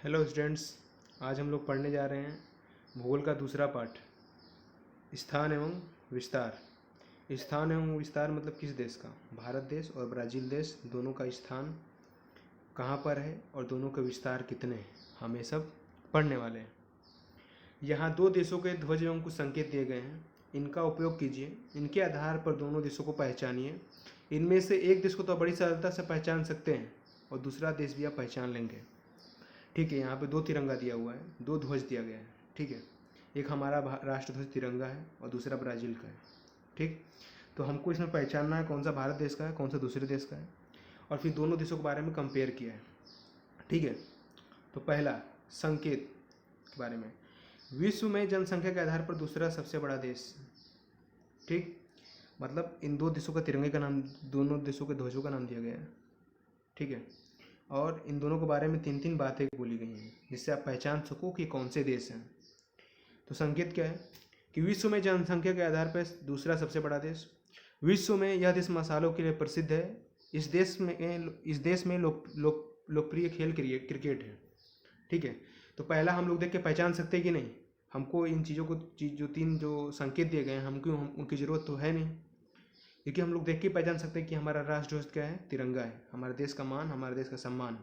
Hello students, आज हम लोग पढ़ने जा रहे हैं भूगोल का दूसरा पार्ट, स्थान एवं विस्तार। स्थान एवं विस्तार मतलब किस देश का? भारत देश और ब्राज़ील देश दोनों का स्थान कहाँ पर है और दोनों के विस्तार कितने हैं, हम ये सब पढ़ने वाले हैं। यहाँ दो देशों के ध्वज एवं कुछ संकेत दिए गए हैं, इनका उपयोग कीजिए। इनके आधार पर दोनों देशों को पहचानिए। इनमें से एक देश को तो बड़ी सरलता से पहचान सकते हैं और दूसरा देश भी आप पहचान लेंगे। ठीक है, यहाँ पे दो तिरंगा दिया हुआ है, दो ध्वज दिया गया है। ठीक है, एक हमारा राष्ट्रध्वज तिरंगा है और दूसरा ब्राज़ील का है। ठीक, तो हमको इसमें पहचानना है कौन सा भारत देश का है, कौन सा दूसरे देश का है, और फिर दोनों देशों के बारे में कंपेयर किया है। ठीक है, तो पहला संकेत के बारे में, विश्व में जनसंख्या के आधार पर दूसरा सबसे बड़ा देश। ठीक, मतलब इन दो देशों का तिरंगे का नाम, दोनों देशों के ध्वजों का नाम दिया गया है। ठीक है, और इन दोनों के बारे में तीन तीन बातें बोली गई हैं जिससे आप पहचान सको कि कौन से देश हैं। तो संकेत क्या है कि विश्व में जनसंख्या के आधार पर दूसरा सबसे बड़ा देश। विश्व में यह देश मसालों के लिए प्रसिद्ध है। इस देश में लोकप्रिय खेल क्रिकेट है। ठीक है, तो पहला हम लोग देख के पहचान सकते हैं कि नहीं, हमको इन चीज़ों को जो तीन जो संकेत दिए गए हैं उनकी ज़रूरत तो है नहीं, क्योंकि हम लोग देख के पहचान सकते हैं कि हमारा राष्ट्रध्वज क्या है, तिरंगा है, हमारे देश का मान, हमारे देश का सम्मान।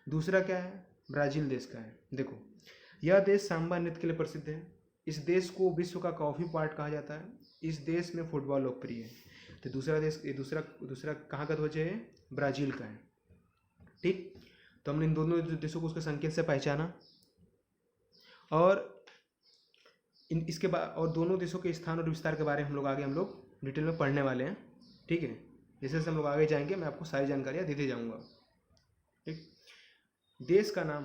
दूसरा क्या है, ब्राज़ील देश का है। देखो, यह देश सांबा नृत्य के लिए प्रसिद्ध है। इस देश को विश्व का कॉफी पार्ट कहा जाता है। इस देश में फुटबॉल लोकप्रिय है। तो दूसरा देश, ये दूसरा कहाँ का ध्वज है? ब्राज़ील का है। ठीक, तो हमने इन दोनों देशों को उसके संकेत से पहचाना, और इसके बाद और दोनों देशों के स्थान और विस्तार के बारे में हम लोग डिटेल में पढ़ने वाले हैं। ठीक है, जैसे जैसे हम लोग आगे जाएंगे मैं आपको सारी जानकारियाँ देते जाऊँगा। ठीक, देश का नाम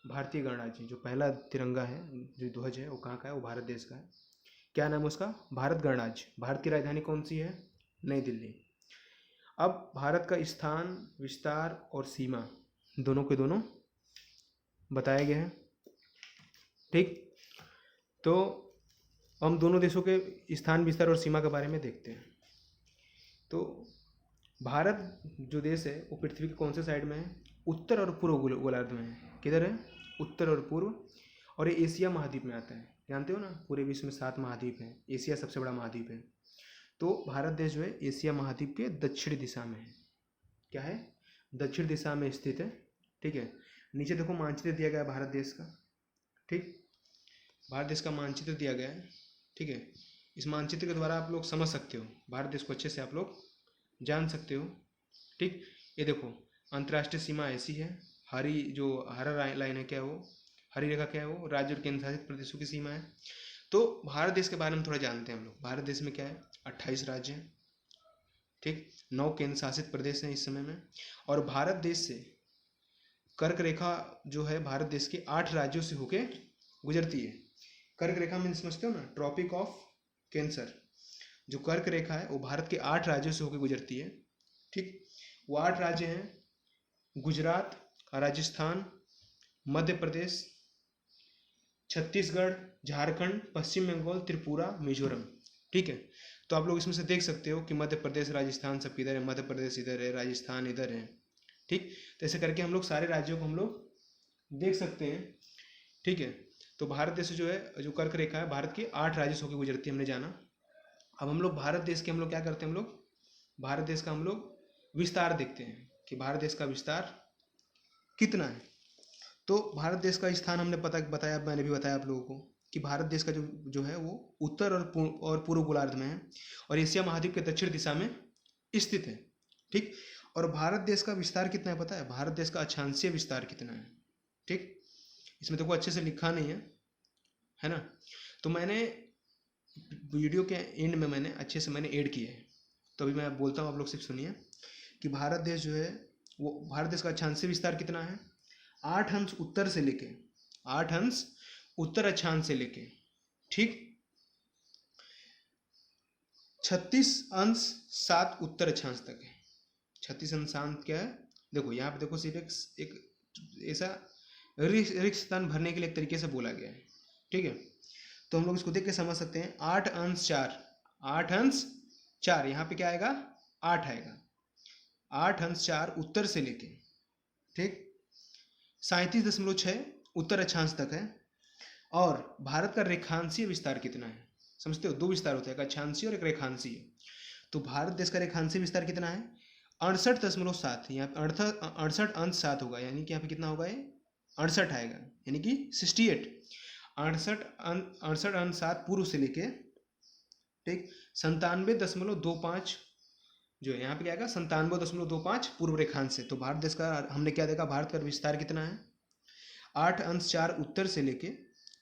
भारतीय गणराज्य, जो पहला तिरंगा है, जो ध्वज है, वो कहाँ का है? वो भारत देश का है। क्या नाम है उसका? भारत गणराज्य। भारत की राजधानी कौन सी है? नई दिल्ली। अब भारत का स्थान, विस्तार और सीमा दोनों के दोनों बताए गए हैं। ठीक, तो हम दोनों देशों के स्थान, विस्तार और सीमा के बारे में देखते हैं। तो भारत जो देश है वो पृथ्वी के कौन से साइड में है? उत्तर और पूर्व गोलार्ध में है। किधर है? उत्तर और पूर्व। और ये एशिया महाद्वीप में आता है। जानते हो ना, पूरे विश्व में 7 महाद्वीप हैं, एशिया सबसे बड़ा महाद्वीप है। तो भारत देश जो है एशिया महाद्वीप के दक्षिण दिशा में है। क्या है? दक्षिण दिशा में स्थित है। ठीक है, नीचे देखो मानचित्र दिया गया है भारत देश का। ठीक, भारत देश का मानचित्र दिया गया है। ठीक है, इस मानचित्र के द्वारा आप लोग समझ सकते हो भारत देश को, अच्छे से आप लोग जान सकते हो। ठीक, ये देखो अंतर्राष्ट्रीय सीमा ऐसी है। हरा लाइन है, क्या है वो? हरी रेखा क्या है वो? राज्य और केंद्र शासित प्रदेशों की सीमा है। तो भारत देश के बारे में थोड़ा जानते हैं हम लोग। भारत देश में क्या है? 28 राज्य हैं। ठीक, 9 केंद्र शासित प्रदेश हैं इस समय में। और भारत देश से कर्क रेखा जो है भारत देश के 8 राज्यों से होके गुजरती है। कर्क रेखा में समझते हो ना, ट्रॉपिक ऑफ कैंसर। जो कर्क रेखा है वो भारत के 8 राज्यों से होकर गुजरती है। ठीक, वो 8 राज्य हैं गुजरात, राजस्थान, मध्य प्रदेश, छत्तीसगढ़, झारखंड, पश्चिम बंगाल, त्रिपुरा, मिजोरम। ठीक है, तो आप लोग इसमें से देख सकते हो कि मध्य प्रदेश, राजस्थान सब इधर है, मध्य प्रदेश इधर है, राजस्थान इधर है। ठीक, तो ऐसे करके हम लोग सारे राज्यों को हम लोग देख सकते हैं। ठीक है, तो भारत देश जो है, जो कर्क रेखा है, भारत के 8 राज्यों से होकर गुजरती है, हमने जाना। अब हम लोग भारत देश के हम लोग क्या करते हैं, हम लोग भारत देश का हम लोग विस्तार देखते हैं कि भारत देश का विस्तार कितना है। तो भारत देश का स्थान हमने बताया, मैंने भी बताया आप लोगों को कि भारत देश का जो है वो उत्तर और पूर्व गोलार्ध में है और एशिया महाद्वीप के दक्षिण दिशा में स्थित है। ठीक, और भारत देश का विस्तार कितना है पता है? भारत देश का अक्षांशीय विस्तार कितना है? ठीक, इसमें तो कोई अच्छे से लिखा नहीं है ना, तो मैंने वीडियो के एंड में मैंने अच्छे से ऐड किए हैं, तो अभी मैं बोलता हूँ, आप लोग सिर्फ सुनिए कि भारत देश जो है वो, भारत देश का अक्षांशीय विस्तार कितना है? 8 अंश उत्तर से लेके, 8 अंश उत्तर अक्षांश से लेके, ठीक, 36 अंश 7 उत्तर अक्षांश तक है। 36 अंशांश क्या है? देखो यहाँ पे देखो, सिर्फ एक ऐसा रिक्त स्थान भरने के लिए एक तरीके से बोला गया है। ठीक है, तो हम लोग इसको देख के समझ सकते हैं। 8 अंश 4, 8 अंश 4, यहाँ पे क्या आएगा? 8 आएगा। 8 अंश 4 उत्तर से लेके, ठीक, 37.6 उत्तर अक्षांश तक है। और भारत का रेखांशीय विस्तार कितना है, समझते हो? दो विस्तार होता है, एक अक्षांशीय और एक रेखांशीय। तो भारत देश का रेखांशीय विस्तार कितना है? 68.7। यहाँ पे 68 होगा, यानी कि यहाँ पे कितना होगा? ये 68 आएगा, यानी कि 68। 68.7 पूर्व से लेके, ठीक, 97.25 जो है यहाँ पे क्या आएगा? 97.25 पूर्व रेखांश से। तो भारत देश का हमने क्या देखा? भारत का विस्तार कितना है? 8.4 उत्तर से लेके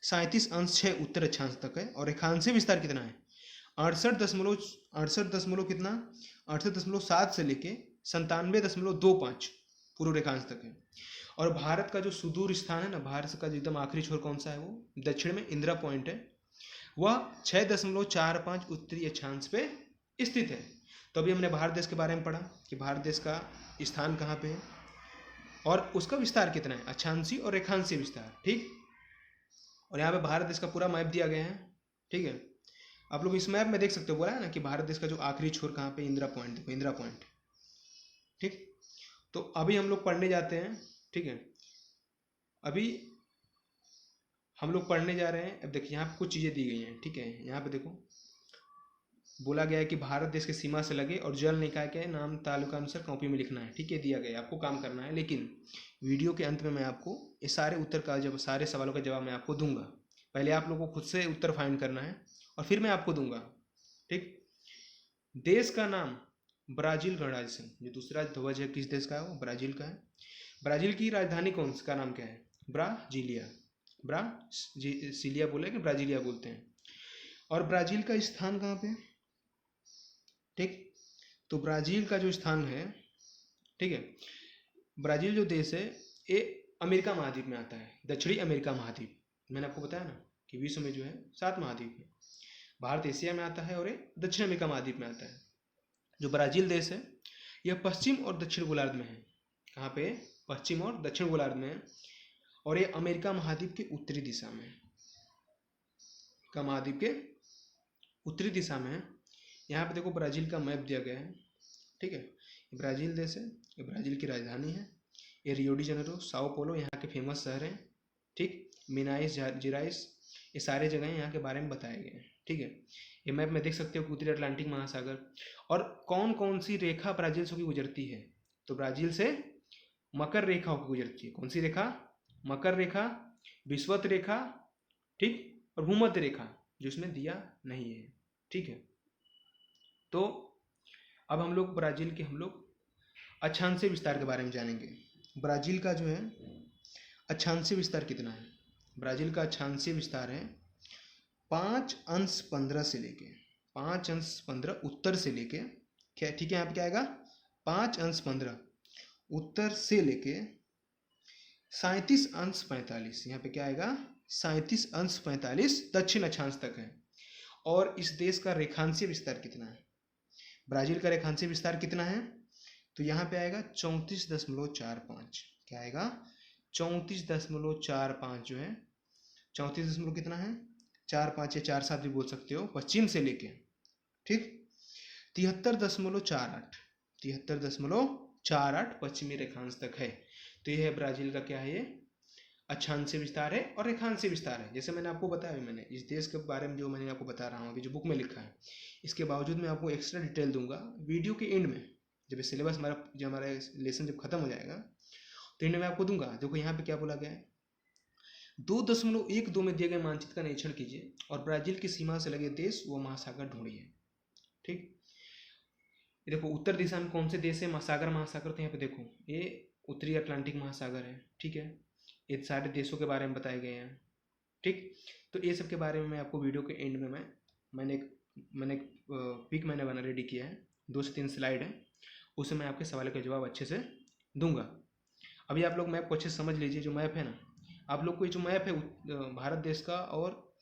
37.6 उत्तर अक्षांश तक है। और रेखांशीय विस्तार कितना है? 68 दशमलव कितना? 68.7 से लेके 97.25 पूर्व रेखांश तक है। और भारत का जो सुदूर स्थान है ना, भारत का जो एकदम आखिरी छोर कौन सा है? वो दक्षिण में इंदिरा पॉइंट है, वह 6.45 उत्तरी अक्षांश पे स्थित है। तो अभी हमने भारत देश के बारे में पढ़ा कि भारत देश का स्थान कहाँ पे है और उसका विस्तार कितना है, अक्षांशीय और रेखांशीय विस्तार, ठीक। और यहाँ पे भारत देश का पूरा मैप दिया गया है, ठीक है। आप लोग इस मैप में देख सकते हो, बोला है ना कि भारत देश का जो आखिरी छोर कहाँ पे? इंदिरा पॉइंट, देखो इंदिरा पॉइंट, ठीक। तो अभी हम लोग पढ़ने जाते हैं, ठीक है। अभी हम लोग पढ़ने जा रहे हैं। अब देखिए यहाँ पे कुछ चीज़ें दी गई हैं, ठीक है। यहाँ पे देखो बोला गया है कि भारत देश के सीमा से लगे और जल निकाय के नाम तालुका अनुसार कॉपी में लिखना है, ठीक है, दिया गया है, आपको काम करना है। लेकिन वीडियो के अंत में मैं आपको ये सारे उत्तर का जब सारे सवालों का जवाब मैं आपको दूंगा। पहले आप लोगों को खुद से उत्तर फाइंड करना है और फिर मैं आपको दूंगा, ठीक। देश का नाम ब्राजील गणराज्य से, जो दूसरा ध्वज है किस देश का है? वो ब्राजील का है। ब्राजील की राजधानी कौन सी का नाम क्या है? ब्राजीलिया। ब्राजीलिया बोले कि ब्राजीलिया बोलते हैं। और ब्राजील का स्थान कहाँ पे? ठीक, तो ब्राजील का जो स्थान है, ठीक है, ब्राजील जो देश है ये अमेरिका महाद्वीप में आता है, दक्षिणी अमेरिका महाद्वीप। मैंने आपको बताया ना कि विश्व में जो है 7 महाद्वीप है। भारत एशिया में आता है और ये दक्षिण अमेरिका महाद्वीप में आता है। जो ब्राजील देश है यह पश्चिम और दक्षिण गोलार्ध में है। कहाँ पे? पश्चिम और दक्षिण गोलार्ध में है। और ये अमेरिका महाद्वीप के उत्तरी दिशा में है, का महाद्वीप के उत्तरी दिशा में है। यहाँ पे देखो ब्राजील का मैप दिया गया है, ठीक है। ये ब्राजील देश है, ये ब्राजील की राजधानी है, ये Rio de Janeiro, Sao Paulo यहाँ के फेमस शहर हैं, ठीक। मिनाइस जिराइस, ये सारे जगह यहाँ के बारे में बताए गए हैं, ठीक है। ये मैप में देख सकते हो कि उत्तरी अटलांटिक महासागर। और कौन कौन सी रेखा ब्राजील से गुजरती है? तो ब्राजील से मकर रेखा होकर गुजरती है। कौन सी रेखा? मकर रेखा, विषुवत रेखा, ठीक, और भूमध्य रेखा, जो इसमें दिया नहीं है, ठीक है। तो अब हम लोग ब्राजील के अक्षांशीय विस्तार के बारे में जानेंगे। ब्राजील का जो है अक्षांशीय विस्तार कितना है? ब्राजील का अक्षांशीय विस्तार है 5.15 से लेके 5.15 उत्तर से लेके, क्या, ठीक है, यहाँ पे क्या आएगा? 5.15 उत्तर से लेके 37.45, यहाँ पे क्या आएगा? 37.45 दक्षिण अक्षांश तक है। और इस देश का रेखांशीय विस्तार कितना है? ब्राजील का रेखांशीय विस्तार कितना है? तो यहाँ पे आएगा 34.45। क्या आएगा? 34.45 जो है, 34 कितना है? 4.5 या 4.7 भी बोल सकते हो, पश्चिम से लेके, ठीक, 73.48 पश्चिमी रेखांश तक है। तो यह है ब्राजील का क्या है? ये अक्षांशीय विस्तार है और रेखांशीय विस्तार है। जैसे मैंने आपको बताया, मैंने इस देश के बारे में जो मैंने आपको बता रहा हूँ अभी, जो बुक में लिखा है, इसके बावजूद मैं आपको एक्स्ट्रा डिटेल दूंगा वीडियो के एंड में। जब सिलेबस हमारा लेसन जब खत्म हो जाएगा तो एंड में आपको दूंगा। देखो यहाँ पे क्या बोला गया है, 2.12 में दिए गए मानचित्र का निरीक्षण कीजिए और ब्राजील की सीमा से लगे देश व महासागर ढूंढिए, ठीक। देखो उत्तर दिशा में कौन से देश है? महासागर। तो यहाँ पे देखो ये उत्तरी अटलांटिक महासागर है, ठीक है। ये सारे देशों के बारे में बताए गए हैं, ठीक। तो ये सब के बारे में मैं आपको वीडियो के एंड में मैंने एक पिक बना रेडी किया है, 2 से 3 स्लाइड है, उसे मैं आपके सवालों का जवाब अच्छे से दूंगा। अभी आप लोग मैप को अच्छे से समझ लीजिए। जो मैप है ना, आप लोग को ये जो मैप है भारत देश का और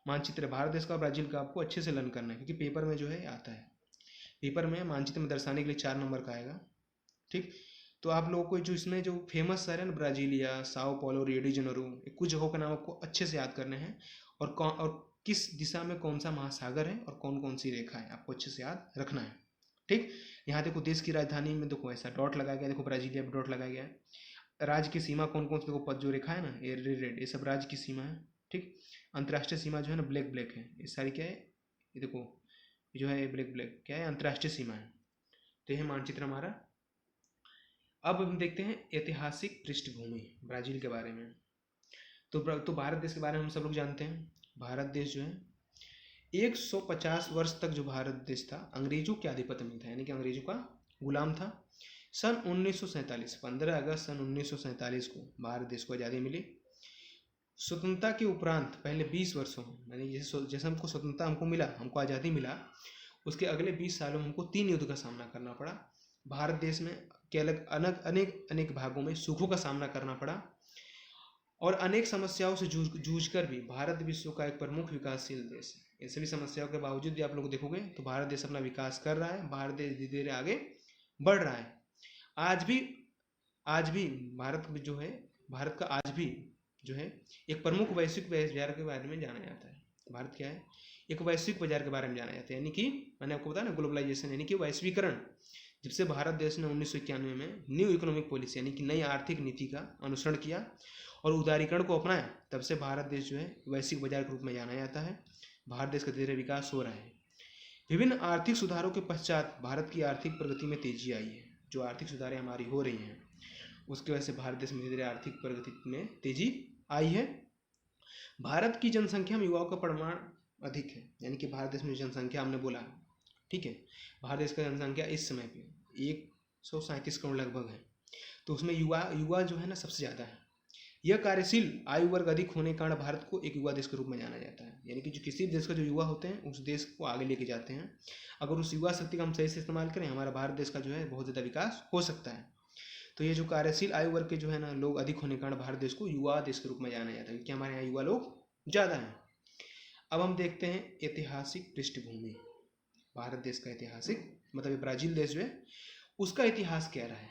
मानचित्र भारत देश का और ब्राज़ील का आपको अच्छे से लर्न करना है, क्योंकि पेपर में जो है आता है। पेपर में मानचित्र में दर्शाने के लिए 4 नंबर का आएगा, ठीक। तो आप लोगों को जो इसमें जो फेमस शहर है ना, Brasilia, Sao Paulo, Rio de Janeiro, कुछ जगहों का नाम आपको अच्छे से याद करने हैं। और किस दिशा में कौन सा महासागर है और कौन कौन सी रेखा है, आपको अच्छे से याद रखना है, ठीक। यहाँ देखो देश की राजधानी में देखो ऐसा डॉट लगाया गया, देखो ब्राजीलिया में डॉट लगाया गया है। राज्य की सीमा कौन कौन से, देखो पद जो रेखा है ना, ये रेड, ये सब राज्य की सीमा है। ठीक, अंतर्राष्ट्रीय सीमा जो है ना ब्लैक ब्लैक है, ये सारी क्या है, ये देखो जो है ये ब्लैक ब्लैक क्या है, अंतर्राष्ट्रीय सीमा है। तो यह मानचित्र हमारा। अब हम देखते हैं ऐतिहासिक पृष्ठभूमि ब्राज़ील के बारे में। तो भारत देश के बारे में हम सब लोग जानते हैं। भारत देश जो है 150 वर्ष तक जो भारत देश था अंग्रेजों के आधिपत्य में था, यानी कि अंग्रेजों का गुलाम था। सन 1947 15 अगस्त सन 1947 को भारत देश को आज़ादी मिली। स्वतंत्रता के उपरांत पहले 20 वर्षों में, यानी जैसे हमको स्वतंत्रता हमको मिला, हमको आज़ादी मिला, उसके अगले 20 सालों में हमको 3 युद्ध का सामना करना पड़ा। भारत देश में के अलग अनेक भागों में सुखों का सामना करना पड़ा और अनेक समस्याओं से जूझ कर भी भारत विश्व का एक प्रमुख विकासशील देश है। इन सभी समस्याओं के बावजूद भी आप लोग देखोगे तो भारत देश अपना विकास कर रहा है, भारत देश धीरे धीरे आगे बढ़ रहा है। आज भी भारत जो है, भारत का आज भी जो है एक प्रमुख वैश्विक बाजार के बारे में जाना जाता है। भारत क्या है, एक वैश्विक बाजार के बारे में जाना जाता है, यानी कि मैंने आपको बताया ना ग्लोबलाइजेशन, यानी कि वैश्वीकरण। जब से भारत देश ने 1991 में न्यू इकोनॉमिक पॉलिसी यानी कि नई आर्थिक नीति का अनुसरण किया और उदारीकरण को अपनाया, तब से भारत देश जो है वैश्विक बाजार के रूप में जाना जाता है। भारत देश का धीरे विकास हो रहा है। विभिन्न आर्थिक सुधारों के पश्चात भारत की आर्थिक प्रगति में तेजी आई है। जो आर्थिक सुधारें हमारी हो रही हैं उसकी वजह से भारत देश में धीरे धीरे आर्थिक प्रगति में तेजी आई है। भारत की जनसंख्या में युवाओं का परिमाण अधिक है, यानी कि भारत देश में जनसंख्या हमने बोला, ठीक है, भारत देश का जनसंख्या इस समय पे 137 करोड़ लगभग है, तो उसमें युवा जो है ना सबसे ज़्यादा है। यह कार्यशील आयु वर्ग अधिक होने के कारण भारत को एक युवा देश के रूप में जाना जाता है, यानी कि जो किसी देश का जो युवा होते हैं उस देश को आगे लेके जाते हैं। अगर उस युवा शक्ति का हम सही से इस्तेमाल करें, हमारा भारत देश का जो है बहुत ज़्यादा विकास हो सकता है। तो ये जो कार्यशील आयु वर्ग के जो है ना लोग अधिक होने के कारण भारत देश को युवा देश के रूप में जाना जाता है, क्योंकि हमारे यहाँ युवा लोग ज़्यादा हैं। अब हम देखते हैं ऐतिहासिक पृष्ठभूमि, भारत देश का ऐतिहासिक मतलब ब्राज़ील देश जो है उसका इतिहास क्या रहा है।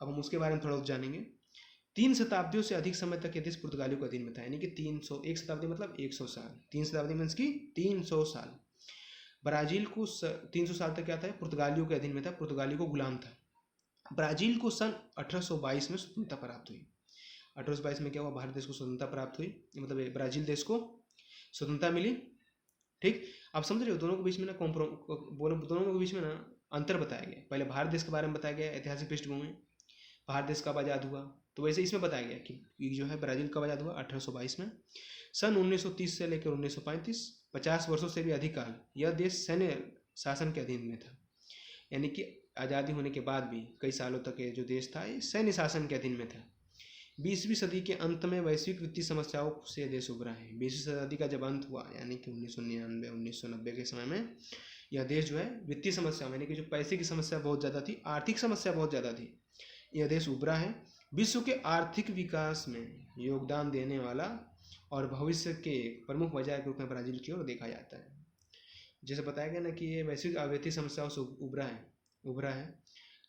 अब हम उसके बारे में थोड़ा जानेंगे। 3 शताब्दियों से अधिक समय तक ये देश पुर्तगालियों के अधीन में था, यानी कि 1 शताब्दी मतलब 100 साल, 3 शताब्दी मीन्स की 300 साल। ब्राज़ील को 300 साल तक क्या था, पुर्तगालियों के अधीन में था, पुर्तगालियों को गुलाम था। ब्राज़ील को सन 1822 में स्वतंत्रता प्राप्त हुई। 1822 में क्या हुआ, भारत देश को स्वतंत्रता प्राप्त हुई, मतलब ब्राज़ील देश को स्वतंत्रता मिली। ठीक, आप समझ रहे हो, दोनों के बीच में ना दोनों के बीच में ना अंतर बताया गया। पहले भारत देश के बारे में बताया गया ऐतिहासिक पृष्ठभूमि, भारत देश कब आज़ाद हुआ, तो वैसे इसमें बताया गया कि जो है ब्राज़ील कब आज़ाद हुआ 1822 में। सन 1930 से लेकर 1935 50 वर्षों से भी अधिक काल यह देश सैन्य शासन के अधीन में था, यानी कि आज़ादी होने के बाद भी कई सालों तक ये जो देश था ये सैन्य शासन के अधीन में था। 20वीं सदी के अंत में वैश्विक वित्तीय समस्याओं से देश उभरा है। 20वीं सदी का जब अंत हुआ यानी कि 1999 1990 के समय में यह देश जो है वित्तीय समस्या यानी कि जो पैसे की समस्या बहुत ज़्यादा थी, आर्थिक समस्या बहुत ज़्यादा थी, यह देश उभरा है। विश्व के आर्थिक विकास में योगदान देने वाला और भविष्य के प्रमुख बाजार के रूप में ब्राज़ील की ओर देखा जाता है। जैसे बताया गया ना कि ये वैश्विक वित्तीय समस्याओं से उभरा है।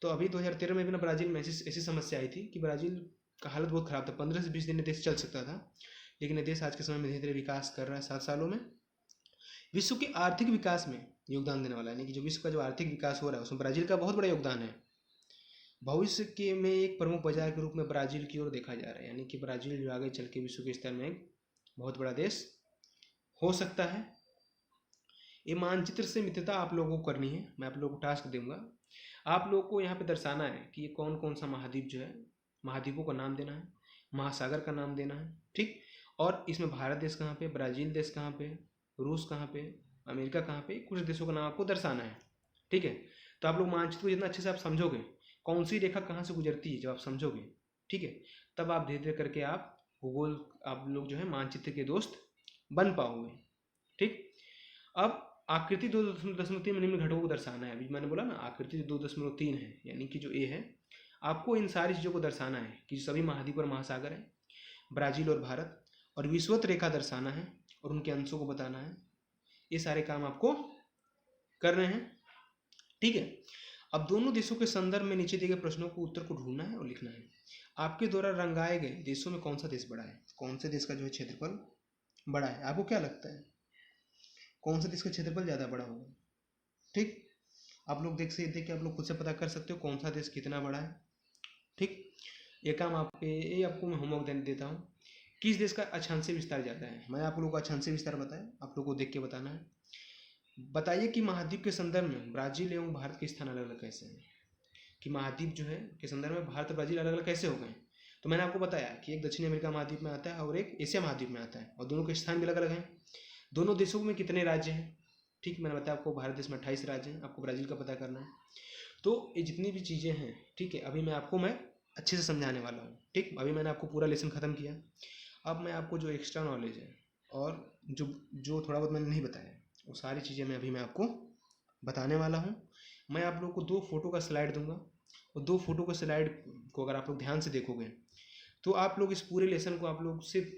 तो अभी 2013 में भी ना ब्राज़ील में ऐसी समस्या आई थी कि ब्राज़ील का हालत बहुत ख़राब था, 15 से 20 दिन देश चल सकता था, लेकिन ये देश आज के समय में धीरे धीरे विकास कर रहा है। 7 सालों में विश्व के आर्थिक विकास में योगदान देने वाला, यानी कि जो विश्व का जो आर्थिक विकास हो रहा है उसमें ब्राज़ील का बहुत बड़ा योगदान है। भविष्य के में एक प्रमुख बाजार के रूप में ब्राज़ील की ओर देखा जा रहा है, यानी कि ब्राज़ील जो आगे चल के विश्व के स्तर में एक बहुत बड़ा देश हो सकता है। ये मानचित्र से मित्रता आप लोगों को करनी है, मैं आप लोगों को टास्क दूंगा। आप लोगों को यहाँ पे दर्शाना है कि ये कौन कौन सा महाद्वीप जो है, महाद्वीपों का नाम देना है, महासागर का नाम देना है, ठीक। और इसमें भारत देश कहाँ पे, ब्राज़ील देश कहाँ पे, रूस कहाँ पे, अमेरिका कहाँ पे, कुछ देशों का नाम आपको दर्शाना है, ठीक है। तो आप लोग मानचित्र को जितना अच्छे से आप समझोगे, कौन सी रेखा कहाँ से गुजरती है, जब आप समझोगे, ठीक है, तब आप धीरे धीरे करके आप भूगोल आप लोग जो है मानचित्र के दोस्त बन पाओगे, ठीक। अब आकृति 2.3 में निम्न घटकों को दर्शाना है। अभी मैंने बोला ना आकृति 2.3 है, यानी कि जो ए है, आपको इन सारी चीज़ों को दर्शाना है कि सभी महाद्वीप और महासागर है, ब्राज़ील और भारत, और विषुवत रेखा दर्शाना है और उनके अंशों को बताना है। ये सारे काम आपको करने हैं, ठीक है। अब दोनों देशों के संदर्भ में नीचे दिए गए प्रश्नों को उत्तर को ढूंढना है और लिखना है। आपके द्वारा रंगाए गए देशों में कौन सा देश बड़ा है, कौन से देश का जो है क्षेत्रफल बड़ा है, आपको क्या लगता है कौन सा देश का क्षेत्रफल ज़्यादा बड़ा होगा, ठीक। आप लोग देख के आप लोग खुद से पता कर सकते हो कौन सा देश कितना बड़ा है, ठीक। ये काम ये आपको मैं होमवर्क देता हूँ। किस देश का अक्षांशीय विस्तार ज़्यादा है? मैंने आप लोगों को अक्षांशीय विस्तार बताया, आप लोगों को देख के बताना है। बताइए कि महाद्वीप के संदर्भ में ब्राज़ील एवं भारत के स्थान अलग अलग कैसे हैं? कि महाद्वीप जो है के संदर्भ में भारत और ब्राज़ील अलग अलग कैसे हो गए? तो मैंने आपको बताया कि एक दक्षिण अमेरिका महाद्वीप में आता है और एक एशिया महाद्वीप में आता है, और दोनों के स्थान भी अलग अलग हैं। दोनों देशों में कितने राज्य हैं? ठीक, मैंने बताया आपको भारत देश में 28 राज्य हैं, आपको ब्राज़ील का पता करना है। तो ये जितनी भी चीज़ें हैं, ठीक है, अभी मैं अच्छे से समझाने वाला हूँ। ठीक, अभी मैंने आपको पूरा लेसन ख़त्म किया। अब मैं आपको जो एक्स्ट्रा नॉलेज है और जो जो थोड़ा बहुत मैंने नहीं बताया, वो सारी चीज़ें मैं आपको बताने वाला हूँ। मैं आप लोग को 2 फोटो का स्लाइड दूंगा, और 2 फोटो का स्लाइड को अगर आप लोग ध्यान से देखोगे तो आप लोग इस पूरे लेसन को आप लोग सिर्फ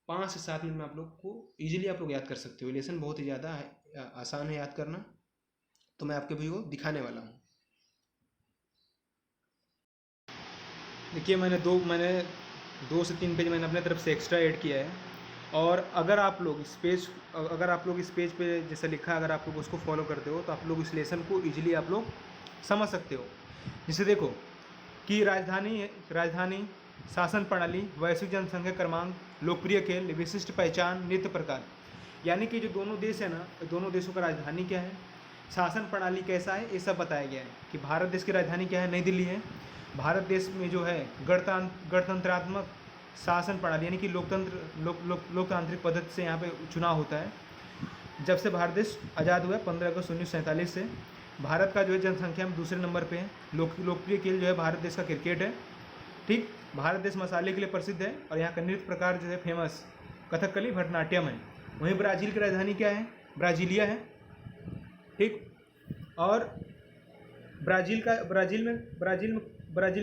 5 से 7 मिनट में आप लोग को ईजिली आप लोग याद कर सकते हो। लेसन बहुत ही ज़्यादा आसान है याद करना। तो मैं आपके भाई को दिखाने वाला हूँ। देखिए, मैंने 2 से 3 पेज मैंने अपने तरफ से एक्स्ट्रा ऐड किया है। और अगर आप लोग इस पेज पे जैसा लिखा, अगर आप लोग उसको फॉलो करते हो तो आप लोग इस लेसन को ईजिली आप लोग समझ सकते हो। जैसे देखो कि राजधानी, शासन प्रणाली, वैश्विक जनसंख्या क्रमांक, लोकप्रिय खेल, विशिष्ट पहचान, नृत्य प्रकार। यानी कि जो दोनों देश है ना, दोनों देशों का राजधानी क्या है, शासन प्रणाली कैसा है, ये सब बताया गया है। कि भारत देश की राजधानी क्या है, नई दिल्ली है। भारत देश में जो है गणतंत्रात्मक शासन प्रणाली, यानी कि लोकतांत्रिक पद्धति से यहाँ पे चुनाव होता है। जब से भारत देश आज़ाद हुआ है 15 अगस्त 1947 से। भारत का जो है जनसंख्या में दूसरे नंबर पे है। लोकप्रिय खेल जो है भारत देश का क्रिकेट है। ठीक, भारत देश मसाले के लिए प्रसिद्ध है, और यहाँ का नृत्य प्रकार जो है फेमस कथकली, भरतनाट्यम है। वहीं ब्राज़ील की राजधानी क्या है, ब्राज़ीलिया है। ठीक, और ब्राज़ील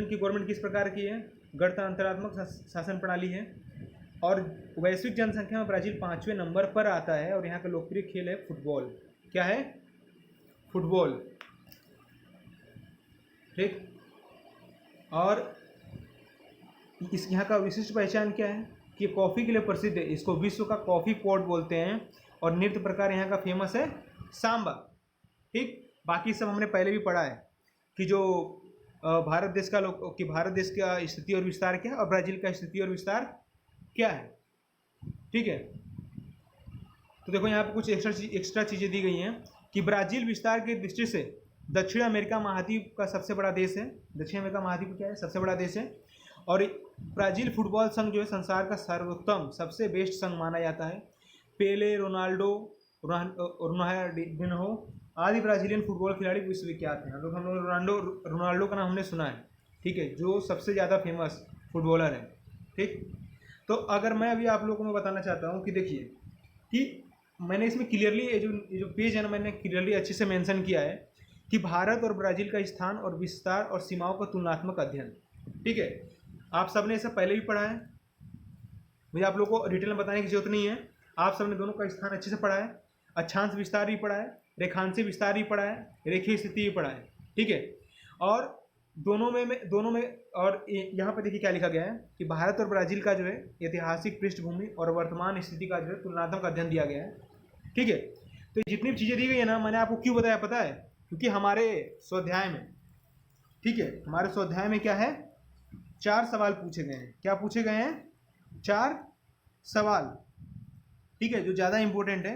की गवर्नमेंट किस प्रकार की है, गणतंत्रात्मक शासन प्रणाली है। और वैश्विक जनसंख्या में ब्राज़ील 5वें नंबर पर आता है, और यहाँ का लोकप्रिय खेल है फुटबॉल। क्या है, फुटबॉल। ठीक, और इस यहाँ का विशिष्ट पहचान क्या है कि कॉफ़ी के लिए प्रसिद्ध है, इसको विश्व का कॉफ़ी पोर्ट बोलते हैं। और नृत्य प्रकार यहाँ का फेमस है सांबा। ठीक, बाकी सब हमने पहले भी पढ़ा है कि जो भारत देश का स्थिति और विस्तार क्या है, और ब्राज़ील का स्थिति और विस्तार क्या है। ठीक है, तो देखो यहाँ पे कुछ एक्स्ट्रा चीज़ें दी गई हैं कि ब्राज़ील विस्तार की दृष्टि से दक्षिण अमेरिका महाद्वीप का सबसे बड़ा देश है। दक्षिण अमेरिका महाद्वीप क्या है, सबसे बड़ा देश है। और ब्राज़ील फुटबॉल संघ जो है संसार का सर्वोत्तम, सबसे बेस्ट संघ माना जाता है। पेले, रोनाल्डो, रोनाल्डिन्हो आदि ब्राज़ीलियन फुटबॉल खिलाड़ी विश्वविख्यात हैं। हम लोग रोनाल्डो का नाम हमने सुना है। ठीक है, जो सबसे ज़्यादा फेमस फुटबॉलर है। ठीक, तो अगर मैं अभी आप लोगों को बताना चाहता हूँ कि देखिए कि मैंने इसमें क्लियरली ये जो पेज है ना, मैंने क्लियरली अच्छे से मेंशन किया है कि भारत और ब्राज़ील का स्थान और विस्तार और सीमाओं का तुलनात्मक अध्ययन। ठीक है, आप सबने इसे पहले भी पढ़ा है, मुझे आप लोगों को डिटेल में बताने की जरूरत नहीं है। आप सबने दोनों का स्थान अच्छे से पढ़ा है, अक्षांश विस्तार भी पढ़ा है, रेखांशीय विस्तार भी पढ़ा है, रेखीय स्थिति भी पढ़ा है। ठीक है, और दोनों में और यहाँ पर देखिए क्या लिखा गया है कि भारत और ब्राज़ील का जो है ऐतिहासिक पृष्ठभूमि और वर्तमान स्थिति का जो है तुलनात्मक अध्ययन दिया गया है। ठीक है, तो जितनी भी चीज़ें दी गई है ना, मैंने आपको क्यों बताया पता है, क्योंकि हमारे स्वाध्याय में, ठीक है, हमारे स्वाध्याय में क्या है, 4 सवाल पूछे गए हैं। क्या पूछे गए हैं, 4 सवाल। ठीक है, जो ज़्यादा इम्पोर्टेंट है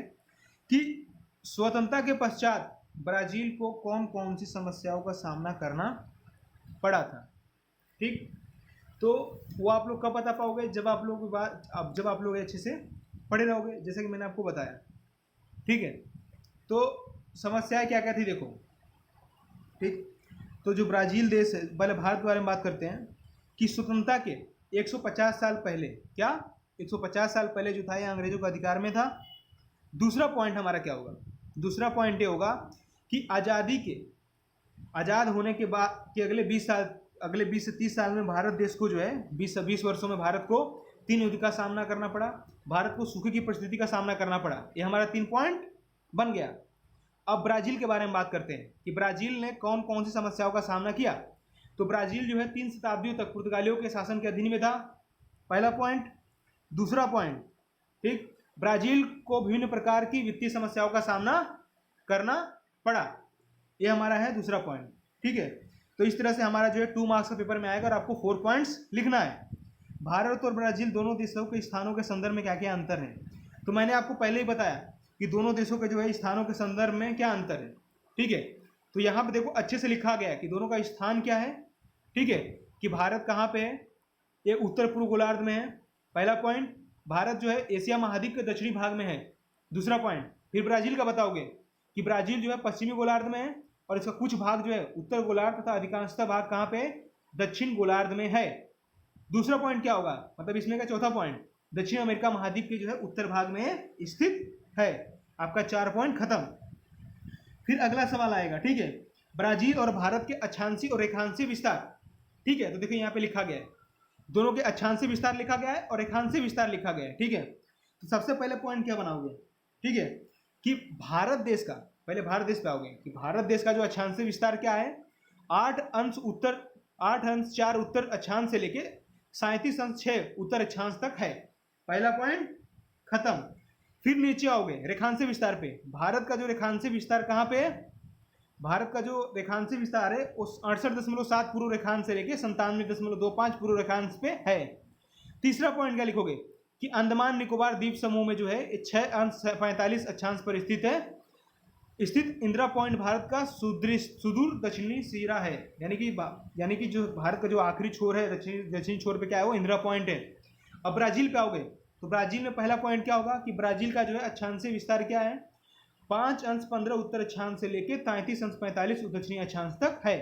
कि स्वतंत्रता के पश्चात ब्राज़ील को कौन कौन सी समस्याओं का सामना करना पड़ा था। ठीक, तो वो आप लोग कब बता पाओगे, जब आप लोग अच्छे से पढ़े रहोगे, जैसे कि मैंने आपको बताया। ठीक है, तो समस्याएं क्या क्या थी देखो। ठीक, तो जो ब्राज़ील देश है, पहले भारत के बारे में बात करते हैं कि स्वतंत्रता के 150 साल पहले, क्या 150 साल पहले जो था ये अंग्रेजों के अधिकार में था। दूसरा पॉइंट हमारा क्या होगा, दूसरा पॉइंट ये होगा कि आज़ाद होने के बाद के अगले 20 से 30 साल में भारत देश को जो है 20 वर्षों में भारत को 3 युद्ध का सामना करना पड़ा, भारत को सूखे की परिस्थिति का सामना करना पड़ा। ये हमारा 3 पॉइंट बन गया। अब ब्राज़ील के बारे में बात करते हैं कि ब्राज़ील ने कौन कौन सी समस्याओं का सामना किया। तो ब्राज़ील जो है 3 शताब्दियों तक पुर्तगालियों के शासन के अधीन में था, पहला पॉइंट। दूसरा पॉइंट, ठीक, ब्राज़ील को विभिन्न प्रकार की वित्तीय समस्याओं का सामना करना पड़ा, ये हमारा है दूसरा पॉइंट। ठीक है, तो इस तरह से हमारा जो है 2 मार्क्स का पेपर में आएगा और आपको 4 पॉइंट्स लिखना है। भारत और ब्राज़ील दोनों देशों के स्थानों के संदर्भ में क्या क्या अंतर है। तो मैंने आपको पहले ही बताया कि दोनों देशों के जो है स्थानों के संदर्भ में क्या अंतर है। ठीक है, तो यहाँ पे देखो अच्छे से लिखा गया है कि दोनों का स्थान क्या है। ठीक है, कि भारत कहाँ पे है, ये उत्तर पूर्व गोलार्ध में है, पहला पॉइंट। भारत जो है एशिया महाद्वीप के दक्षिणी भाग में है, दूसरा पॉइंट। फिर ब्राज़ील का बताओगे कि ब्राज़ील जो है पश्चिमी गोलार्ध में है और इसका कुछ भाग जो है उत्तर गोलार्ध तथा अधिकांशतः भाग कहाँ पे, दक्षिण गोलार्ध में है। दूसरा पॉइंट क्या होगा, मतलब इसमें का चौथा पॉइंट, दक्षिण अमेरिका महाद्वीप के जो है उत्तर भाग में स्थित है। आपका 4 पॉइंट खत्म। फिर अगला सवाल आएगा। ठीक है, ब्राज़ील और भारत के अक्षांशीय और रेखांशीय विस्तार। ठीक है, तो देखिए यहाँ पे लिखा गया है, दोनों के अक्षांशीय विस्तार लिखा गया है और रेखांशीय विस्तार लिखा गया है। ठीक है, तो सबसे पहले पॉइंट क्या बनाओगे, ठीक है, कि भारत देश का, पहले भारत देश पे आओगे कि भारत देश का जो अक्षांशीय विस्तार क्या है, 8 अंश 4 उत्तर अक्षांश से लेके 37 अंश 6 उत्तर अक्षांश तक है। पहला पॉइंट खत्म। फिर नीचे आओगे रेखांशीय विस्तार पे। भारत का जो रेखांशीय विस्तार कहाँ पे है, भारत का जो रेखांशीय विस्तार है उस 68.7 पूर्व रेखांश से लेके 97.25 पूर्व रेखांश पे है। तीसरा पॉइंट क्या लिखोगे कि अंडमान निकोबार द्वीप समूह में जो है 6 अंश 45 अक्षांश पर स्थित इंदिरा पॉइंट भारत का सुदूर दक्षिणी सिरा है। यानी कि जो भारत का जो आखिरी छोर है, दक्षिणी छोर पे क्या है, वो इंदिरा पॉइंट है। अब ब्राज़ील पे आओगे तो ब्राज़ील में पहला पॉइंट क्या होगा कि ब्राज़ील का जो है अक्षांशीय विस्तार क्या है, 5 अंश 15 उत्तर अक्षांश से लेके 33 अंश 45 दक्षिणी अक्षांश तक है।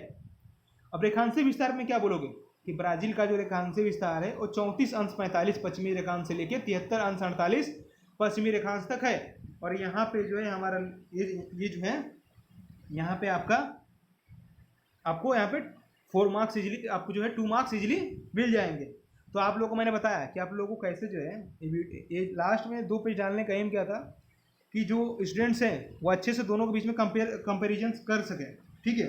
अब रेखांशीय विस्तार में क्या बोलोगे कि ब्राज़ील का जो रेखांशीय विस्तार है वो 34 अंश 45 पश्चिमी रेखांश से लेके 73 अंश 48 पश्चिमी रेखांश तक है। और यहाँ पे जो है हमारा ये जो है यहाँ पे आपको यहाँ पे 4 मार्क्स इजीली, आपको जो है 2 मार्क्स इजीली मिल जाएंगे। तो आप लोगों को मैंने बताया कि आप लोगों को कैसे जो है ये लास्ट में 2 पेज डालने का एम क्या था कि जो स्टूडेंट्स हैं वो अच्छे से दोनों के बीच में कंपेरिजन कर सकें। ठीक है,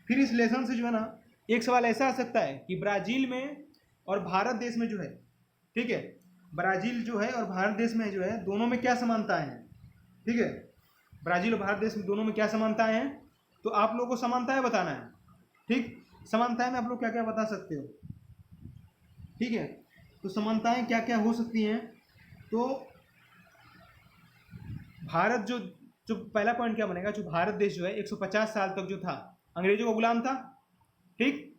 फिर इस लेसन से जो है ना एक सवाल ऐसा आ सकता है कि ब्राज़ील में और भारत देश में जो है, ठीक है, ब्राज़ील जो है और भारत देश में जो है दोनों में क्या समानताएं हैं। ठीक है, ब्राज़ील और भारत देश में दोनों में क्या समानताएं हैं, तो आप लोगों को समानताएं बताना है। ठीक, समानताएं में आप लोग क्या क्या बता सकते हो। ठीक है, तो समानताएं क्या क्या हो सकती हैं। तो भारत जो पहला पॉइंट क्या बनेगा, जो भारत देश जो है 150 साल तक जो था अंग्रेजों का गुलाम था। ठीक,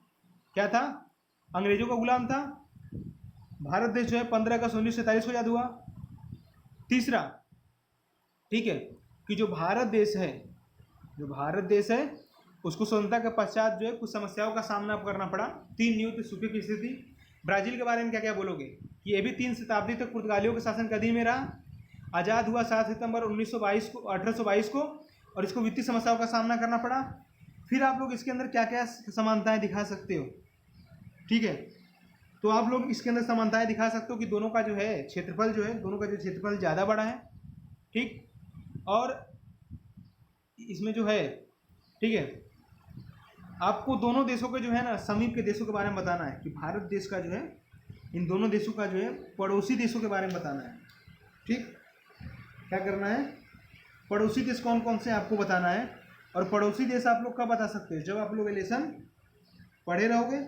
क्या था, अंग्रेजों का गुलाम था। भारत देश जो है 15 अगस्त 1947 को आज़ाद हुआ। तीसरा, ठीक है, कि जो भारत देश है उसको स्वतंत्रता के पश्चात जो है कुछ समस्याओं का सामना करना पड़ा। 3 युद्ध, सूखे की स्थिति। ब्राज़ील के बारे में क्या क्या बोलोगे कि ये भी 3 शताब्दी तक पुर्तगालियों के शासन के अधीन में रहा, आज़ाद हुआ 7 सितंबर 1822 को और इसको वित्तीय समस्याओं का सामना करना पड़ा। फिर आप लोग इसके अंदर क्या क्या समानताएं दिखा सकते हो। ठीक है, तो आप लोग इसके अंदर समानताएं दिखा सकते हो कि दोनों का जो है क्षेत्रफल जो है, दोनों का जो क्षेत्रफल ज़्यादा बड़ा है। ठीक, और इसमें जो है, ठीक है, आपको दोनों देशों के जो है ना समीप के देशों के बारे में बताना है कि भारत देश का जो है इन दोनों देशों का जो है पड़ोसी देशों के बारे में बताना है। ठीक, क्या करना है, पड़ोसी देश कौन कौन से आपको बताना है। और पड़ोसी देश आप लोग कब बता सकते हैं, जब आप लोग लेसन पढ़े रहोगे।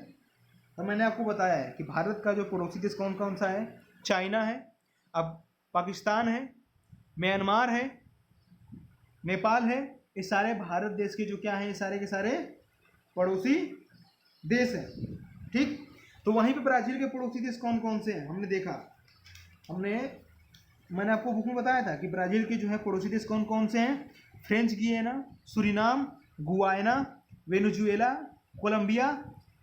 तो मैंने आपको बताया है कि भारत का जो पड़ोसी देश कौन कौन सा है, चाइना है, अब पाकिस्तान है, म्यांमार है, नेपाल है। ये सारे भारत देश के जो क्या हैं, ये सारे के सारे पड़ोसी देश हैं। ठीक, तो वहीं पे ब्राज़ील के पड़ोसी देश कौन कौन से हैं हमने देखा, मैंने आपको बुक में बताया था कि ब्राज़ील के जो है पड़ोसी देश कौन कौन से हैं। फ्रेंच गियाना, सूरीनाम, गुयाना, वेनेजुएला, कोलंबिया,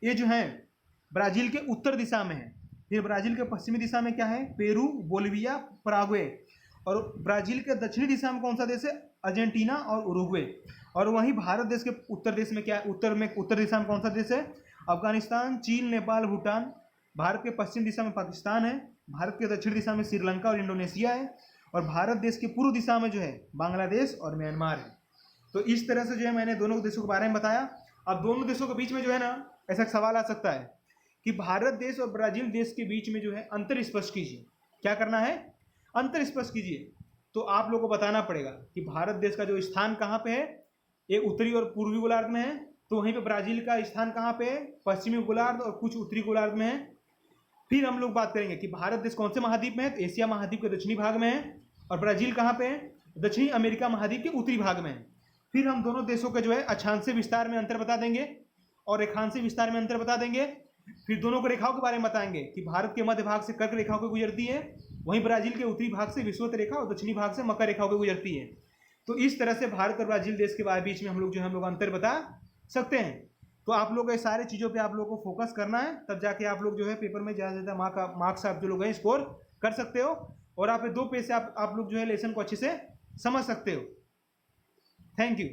ये जो हैं ब्राज़ील के उत्तर दिशा में है। फिर ब्राज़ील के पश्चिमी दिशा में क्या है, पेरू, बोलिविया, पराग्वे। और ब्राज़ील के दक्षिणी दिशा में कौन सा देश है, अर्जेंटीना और उरुग्वे। और वहीं भारत देश के उत्तर देश में क्या है, उत्तर दिशा में कौन सा देश है, अफगानिस्तान, चीन, नेपाल, भूटान। भारत के पश्चिम दिशा में पाकिस्तान है, भारत के दक्षिण दिशा में श्रीलंका और इंडोनेशिया है, और भारत देश के पूर्व दिशा में जो है बांग्लादेश और म्यांमार है। तो इस तरह से जो है मैंने दोनों देशों के बारे में बताया। अब दोनों देशों के बीच में जो है ना ऐसा सवाल आ सकता है कि भारत देश और ब्राज़ील देश के बीच में जो है अंतर स्पष्ट कीजिए। क्या करना है, अंतर स्पष्ट कीजिए। तो आप लोगों को बताना पड़ेगा कि भारत देश का जो स्थान कहाँ पे है, ये उत्तरी और पूर्वी गोलार्ध में है, तो वहीं पे ब्राजील का स्थान कहाँ पे है? पश्चिमी गोलार्ध और कुछ उत्तरी गोलार्ध में है। फिर हम लोग बात करेंगे कि भारत देश कौन से महाद्वीप में है, तो एशिया महाद्वीप के दक्षिणी भाग में है। और ब्राजील कहाँ पे है? दक्षिणी अमेरिका महाद्वीप के उत्तरी भाग में है। फिर हम दोनों देशों के जो है अक्षांशीय विस्तार में अंतर बता देंगे और रेखांशीय विस्तार में अंतर बता देंगे। फिर दोनों को रेखाओं के बारे में बताएंगे कि भारत के मध्य भाग से कर्क रेखाओं को गुजरती है, वहीं ब्राजील के उत्तरी भाग से विषुवत रेखा और दक्षिणी भाग से मकर रेखाओं को गुजरती है। तो इस तरह से भारत और ब्राजील देश के बीच में हम लोग अंतर बता सकते हैं। तो आप लोग ये सारी चीज़ों पे आप लोग को फोकस करना है, तब जाके आप लोग जो है पेपर में ज़्यादा से ज़्यादा मार्क्स आप जो लोग हैं स्कोर कर सकते हो और आप 2 पेज से आप लोग जो है लेसन को अच्छे से समझ सकते हो। Thank you.